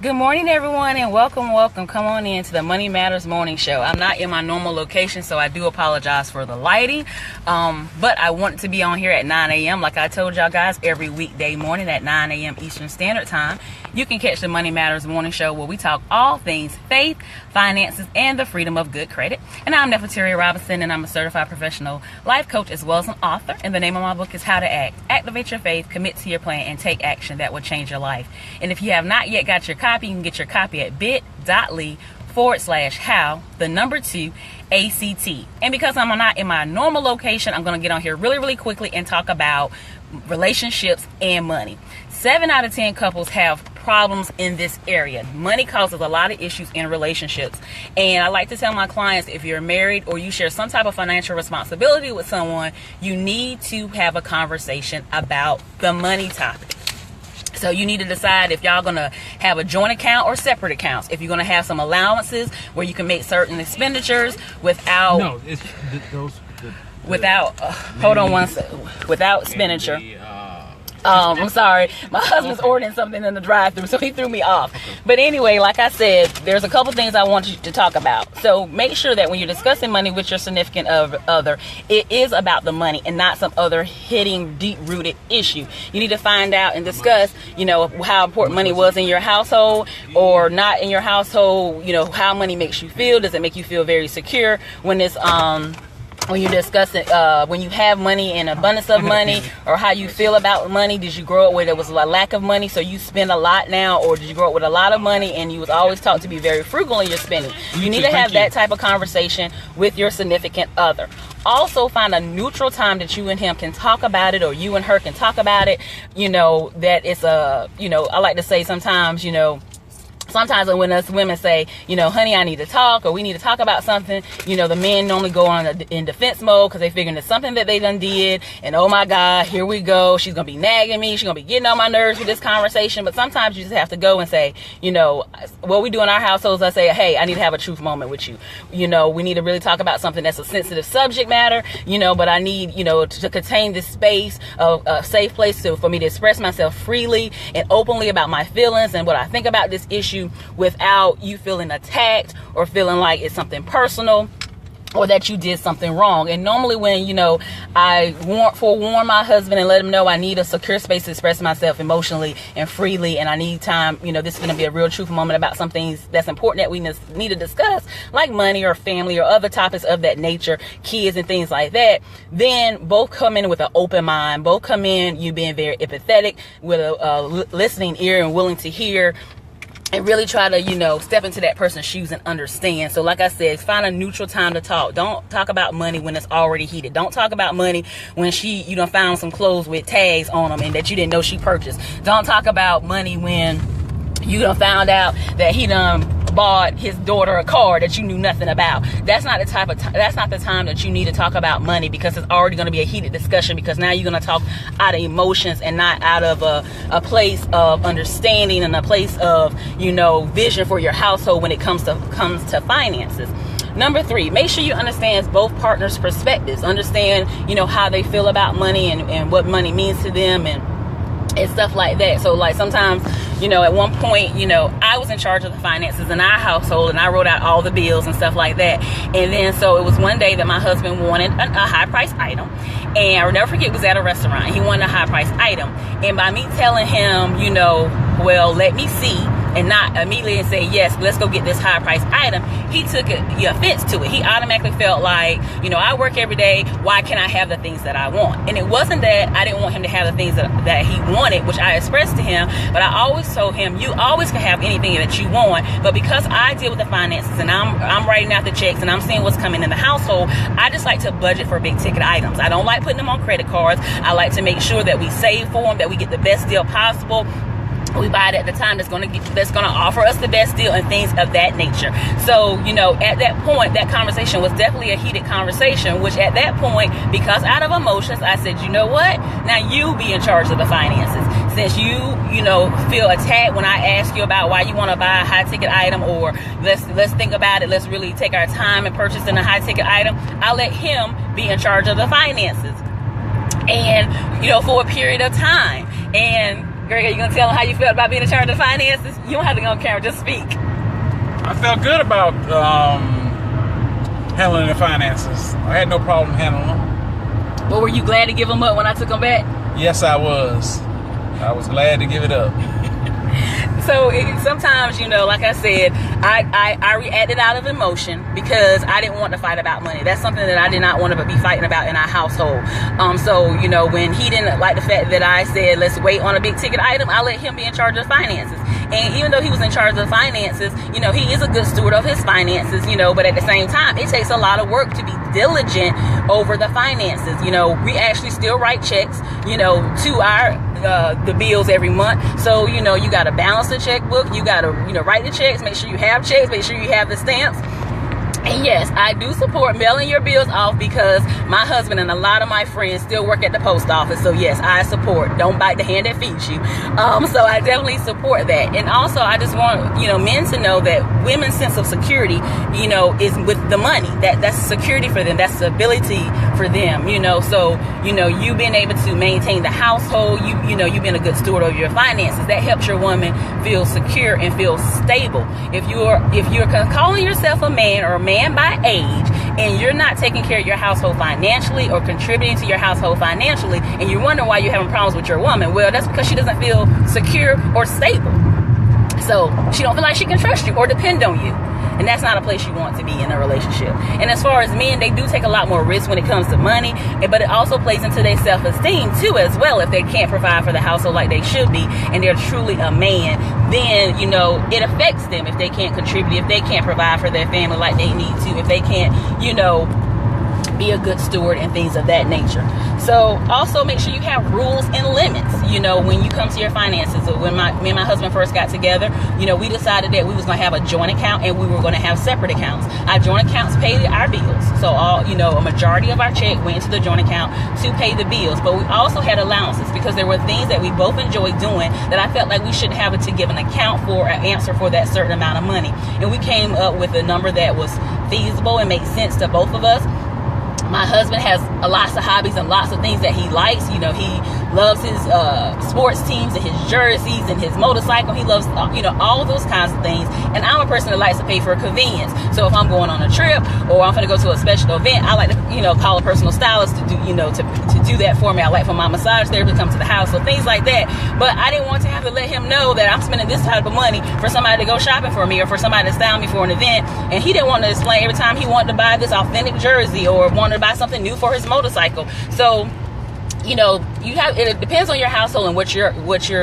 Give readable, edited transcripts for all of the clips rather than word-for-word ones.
Good morning, everyone, and welcome. Come on in to the Money Matters Morning Show. I'm not in my normal location, so I do apologize for the lighting. But I want to be on here at 9 a.m. like I told y'all guys, every weekday morning at 9 a.m. Eastern Standard Time. You can catch the Money Matters Morning Show where we talk all things faith, finances, and the freedom of good credit. And I'm Nefateria Robinson, and I'm a certified professional life coach as well as an author. And the name of my book is How to Act. Activate your faith, commit to your plan, and take action that will change your life. And if you have not yet got your copy, you can get your copy at bit.ly/how2ACT. And because I'm not in my normal location, I'm going to get on here really quickly and talk about relationships and money. 7 out of 10 couples have problems in this area. Money causes a lot of issues in relationships. And I like to tell my clients, if you're married or you share some type of financial responsibility with someone, you need to have a conversation about the money topic. So you need to decide if y'all going to have a joint account or separate accounts. If you're going to have some allowances where you can make certain expenditures without... No, it's those... without expenditure. I'm sorry. My husband's ordering something in the drive-thru, so he threw me off. Okay. But anyway, like I said, there's a couple things I want you to talk about. So make sure that when you're discussing money with your significant other, it is about the money and not some other hitting, deep-rooted issue. You need to find out and discuss, how important money was in your household or not in your household. How money makes you feel. Does it make you feel very secure when it's when you discuss it, when you have money and abundance of money, or how you feel about money? Did you grow up where there was a lack of money, so you spend a lot now, or did you grow up with a lot of money and you was always taught to be very frugal in your spending? You need to have that type of conversation with your significant other. Also, find a neutral time that you and him can talk about it, or you and her can talk about it. That it's I like to say sometimes, sometimes when us women say, honey, I need to talk, or we need to talk about something, the men normally go in defense mode because they figuring it's something that they done did. And oh my God, here we go. She's going to be nagging me. She's going to be getting on my nerves with this conversation. But sometimes you just have to go and say, what we do in our households, I say, hey, I need to have a truth moment with you. We need to really talk about something that's a sensitive subject matter, but I need, to contain this space of a safe place for me to express myself freely and openly about my feelings and what I think about this issue, without you feeling attacked or feeling like it's something personal or that you did something wrong. And normally when, I forewarn my husband and let him know I need a secure space to express myself emotionally and freely, and I need time, this is going to be a real truth moment about some things that's important that we need to discuss, like money or family or other topics of that nature, kids and things like that. Then both come in with an open mind, both come in, you being very empathetic, with a listening ear and willing to hear, and really try to, step into that person's shoes and understand. So like I said, find a neutral time to talk. Don't talk about money when it's already heated. Don't talk about money when you done found some clothes with tags on them and that you didn't know she purchased. Don't talk about money when you done found out that he done bought his daughter a car that you knew nothing about. That's not the time that you need to talk about money, because it's already going to be a heated discussion, because now you're going to talk out of emotions and not out of a place of understanding and a place of vision for your household when it comes to finances. Number 3, make sure you understand both partners' perspectives. Understand how they feel about money and what money means to them and stuff like that. So like sometimes, at one point, I was in charge of the finances in our household, and I wrote out all the bills and stuff like that. And then so it was one day that my husband wanted a high price item, and I'll never forget, it was at a restaurant. He wanted a high price item, and by me telling him, well, let me see, and not immediately say, yes, let's go get this high price item, he took offense to it. He automatically felt like, I work every day, why can't I have the things that I want? And it wasn't that I didn't want him to have the things that he wanted, which I expressed to him, but I always told him, you always can have anything that you want, but because I deal with the finances and I'm writing out the checks and I'm seeing what's coming in the household, I just like to budget for big ticket items. I don't like putting them on credit cards. I like to make sure that we save for them, that we get the best deal possible. We buy it at the time that's going to offer us the best deal and things of that nature. So, at that point, that conversation was definitely a heated conversation, which at that point, because out of emotions, I said, you know what? Now you be in charge of the finances. Since you feel attacked when I ask you about why you want to buy a high ticket item, or let's think about it, let's really take our time in purchasing a high ticket item, I'll let him be in charge of the finances. And, for a period of time. And Greg, are you gonna tell them how you felt about being in charge of finances? You don't have to go on camera, just speak. I felt good about handling the finances. I had no problem handling them. But were you glad to give them up when I took them back? Yes, I was. I was glad to give it up. So sometimes, you know, like I said, I reacted out of emotion because I didn't want to fight about money. That's something that I did not want to be fighting about in our household. So, you know, when he didn't like the fact that I said, let's wait on a big ticket item, I let him be in charge of finances. And even though he was in charge of finances, you know, he is a good steward of his finances, you know, but at the same time, it takes a lot of work to be diligent over the finances. You know, we actually still write checks, you know, to our the bills every month. So, you know, you got to balance the checkbook. You got to, you know, write the checks, make sure you have checks, make sure you have the stamps. And yes, I do support mailing your bills off because my husband and a lot of my friends still work at the post office. So yes, I support. Don't bite the hand that feeds you. So I definitely support that. And also, I just want, you know, men to know that women's sense of security, you know, is with the money. That's security for them. That's stability for them, you know. So, you know, you being able to maintain the household, you know, you being a good steward over your finances, that helps your woman feel secure and feel stable. If you're calling yourself a man or a man by age and you're not taking care of your household financially or contributing to your household financially, and you wonder why you're having problems with your woman, well, that's because she doesn't feel secure or stable. So she don't feel like she can trust you or depend on you. And that's not a place you want to be in a relationship. And as far as men, they do take a lot more risk when it comes to money, but it also plays into their self-esteem too as well. If they can't provide for the household like they should be and they're truly a man, then, you know, it affects them if they can't contribute, if they can't provide for their family like they need to, if they can't, you know, be a good steward and things of that nature. So also make sure you have rules and limits, you know, when you come to your finances. So when me and my husband first got together, you know, we decided that we was going to have a joint account and we were going to have separate accounts. Our joint accounts paid our bills. So all, you know, a majority of our check went into the joint account to pay the bills. But we also had allowances because there were things that we both enjoyed doing that I felt like we shouldn't have to give an account for, an answer for that certain amount of money. And we came up with a number that was feasible and made sense to both of us. My husband has lots of hobbies and lots of things that he likes. You know, he loves his sports teams and his jerseys and his motorcycle. He loves, you know, all of those kinds of things. And I'm a person that likes to pay for convenience. So if I'm going on a trip or I'm going to go to a special event, I like to, you know, call a personal stylist to do, you know, to do that for me. I like for my massage therapist to come to the house. So things like that. But I didn't want to have to let him know that I'm spending this type of money for somebody to go shopping for me or for somebody to style me for an event. And he didn't want to explain every time he wanted to buy this authentic jersey or wanted to buy something new for his motorcycle. So, you know, you have, it depends on your household and what you're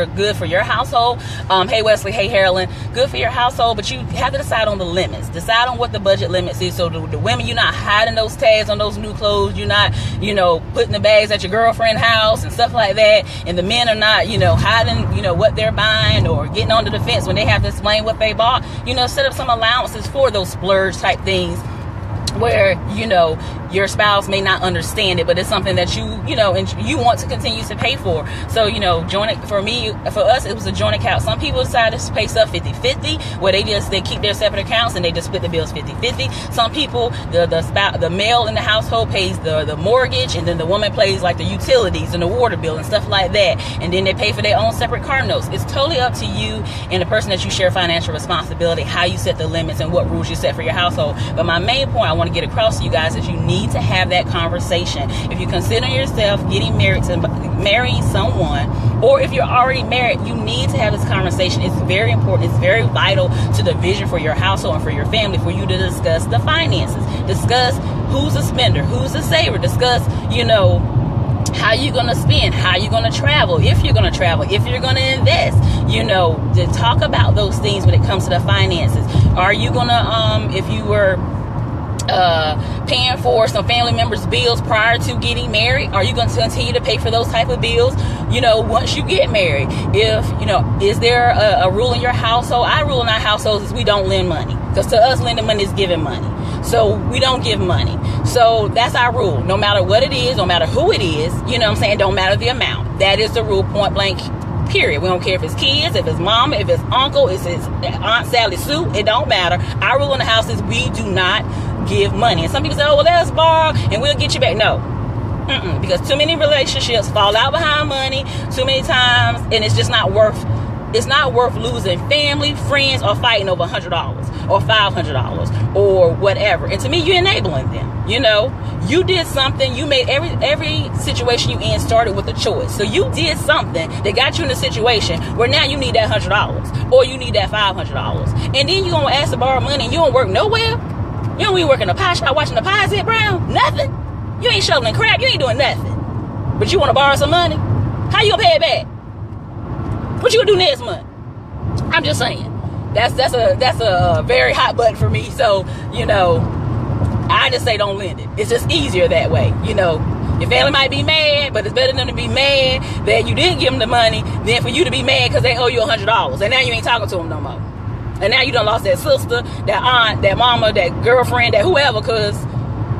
good for your household. Hey Wesley, hey Harlan, good for your household, but you have to decide on the limits. Decide on what the budget limits is. So the women, you're not hiding those tags on those new clothes. You're not, you know, putting the bags at your girlfriend's house and stuff like that. And the men are not, you know, hiding, you know, what they're buying or getting on the defense when they have to explain what they bought. You know, set up some allowances for those splurge type things where, you know, your spouse may not understand it, but it's something that you know, and you want to continue to pay for. So, you know, for us, it was a joint account. Some people decide to pay stuff 50-50, where they keep their separate accounts and they just split the bills 50-50. Some people, the male in the household pays the mortgage, and then the woman pays like the utilities and the water bill and stuff like that. And then they pay for their own separate car notes. It's totally up to you and the person that you share financial responsibility, how you set the limits and what rules you set for your household. But my main point I want to get across to you guys is you need to have that conversation. If you consider yourself getting married to marrying someone, or if you're already married, you need to have this conversation. It's very important. It's very vital to the vision for your household and for your family for you to discuss the finances. Discuss who's a spender, who's a saver. Discuss, you know, how you're going to spend, how you're going to travel, if you're going to travel, if you're going to invest, you know, to talk about those things when it comes to the finances. Are you going to, if you were paying for some family members' bills prior to getting married, are you going to continue to pay for those type of bills, you know, once you get married? If, you know, is there a rule in your household? Our rule in our household is we don't lend money, because to us, lending money is giving money. So we don't give money. So that's our rule. No matter what it is, no matter who it is, you know what I'm saying, don't matter the amount. That is the rule, point blank, period. We don't care if it's kids, if it's mama, if it's uncle, if it's Aunt Sally Sue, it don't matter. Our rule in the house is we do not give money. And some people say, oh, well, let's borrow and we'll get you back. No. Because too many relationships fall out behind money too many times, and it's just not worth. It's not worth losing family, friends, or fighting over $100 or $500 or whatever. And to me, you're enabling them. You know, you did something. You made every situation you in started with a choice. So you did something that got you in a situation where now you need that $100 or you need that $500, and then you gonna ask to borrow money and you don't work nowhere. You don't even work in a pie shop watching the pies hit brown. Nothing. You ain't shoveling crap. You ain't doing nothing. But you want to borrow some money? How you gonna pay it back? What you gonna do next month? I'm just saying. That's a very hot button for me. So, you know, I just say don't lend it. It's just easier that way. You know, your family might be mad, but it's better than to be mad that you didn't give them the money than for you to be mad because they owe you $100. And now you ain't talking to them no more. And now you done lost that sister, that aunt, that mama, that girlfriend, that whoever, because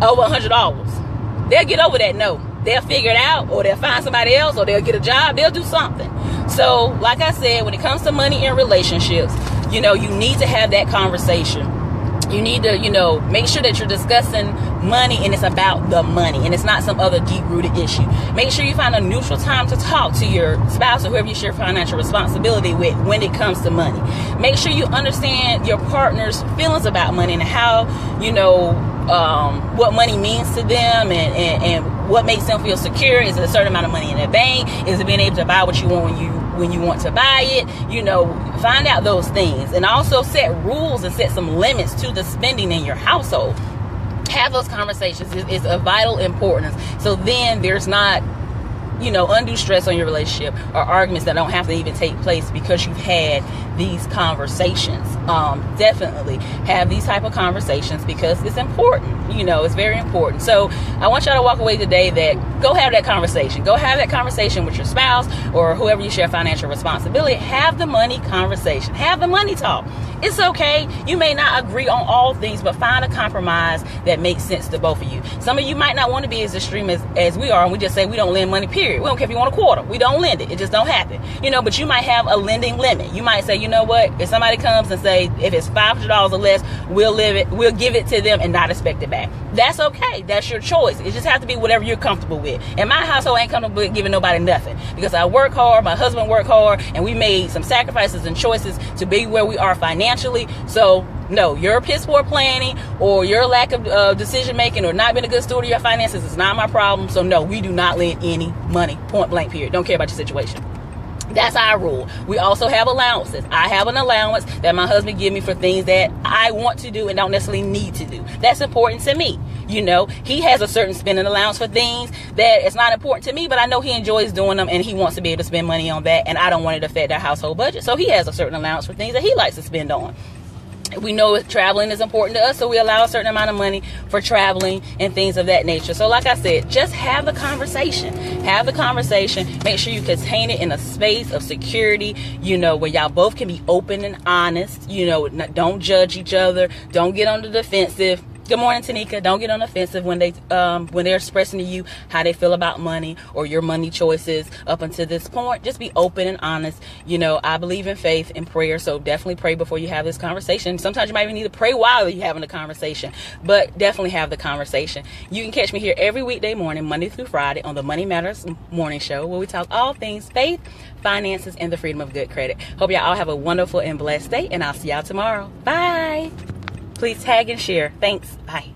over $100. They'll get over that no. They'll figure it out, or they'll find somebody else, or they'll get a job. They'll do something. So, like I said, when it comes to money in relationships, you know, you need to have that conversation. You need to, you know, make sure that you're discussing money and it's about the money and it's not some other deep-rooted issue. Make sure you find a neutral time to talk to your spouse or whoever you share financial responsibility with when it comes to money. Make sure you understand your partner's feelings about money and how, you know, what money means to them and what makes them feel secure. Is it a certain amount of money in the bank? Is it being able to buy what you want when you want to buy it? You know, find out those things and also set rules and set some limits to the spending in your household. Have those conversations. It's of vital importance. So then there's not, you know, undue stress on your relationship or arguments that don't have to even take place because you've had these conversations. Definitely have these type of conversations because it's important. You know, it's very important. So I want y'all to walk away today that go have that conversation. Go have that conversation with your spouse or whoever you share financial responsibility. Have the money conversation. Have the money talk. It's okay. You may not agree on all things, but find a compromise that makes sense to both of you. Some of you might not want to be as extreme as we are, and we just say we don't lend money, period. We don't care if you want a quarter. We don't lend it. It just don't happen. You know, but you might have a lending limit. You might say, you know what? If somebody comes and say, if it's $500 or less, we'll give it to them and not expect it back. That's okay. That's your choice. It just has to be whatever you're comfortable with. And my household ain't comfortable with giving nobody nothing because I work hard, my husband worked hard, and we made some sacrifices and choices to be where we are financially. So no, your piss poor planning or your lack of decision making or not being a good steward of your finances is not my problem. So no, we do not lend any money, point blank, period. Don't care about your situation. That's our rule. We also have allowances. I have an allowance that my husband give me for things that I want to do and don't necessarily need to do. That's important to me. You know, he has a certain spending allowance for things that it's not important to me, but I know he enjoys doing them and he wants to be able to spend money on that, and I don't want it to affect our household budget. So he has a certain allowance for things that he likes to spend on. We know traveling is important to us, so we allow a certain amount of money for traveling and things of that nature. So like I said, just have the conversation. Have the conversation. Make sure you contain it in a space of security, you know, where y'all both can be open and honest. You know, don't judge each other. Don't get on the defensive. Good morning, Tanika. Don't get on the offensive when they're expressing to you how they feel about money or your money choices up until this point. Just be open and honest. You know, I believe in faith and prayer, so definitely pray before you have this conversation. Sometimes you might even need to pray while you're having the conversation, but definitely have the conversation. You can catch me here every weekday morning, Monday through Friday, on the Money Matters Morning Show, where we talk all things faith, finances, and the freedom of good credit. Hope y'all all have a wonderful and blessed day, and I'll see y'all tomorrow. Bye. Please tag and share. Thanks. Bye.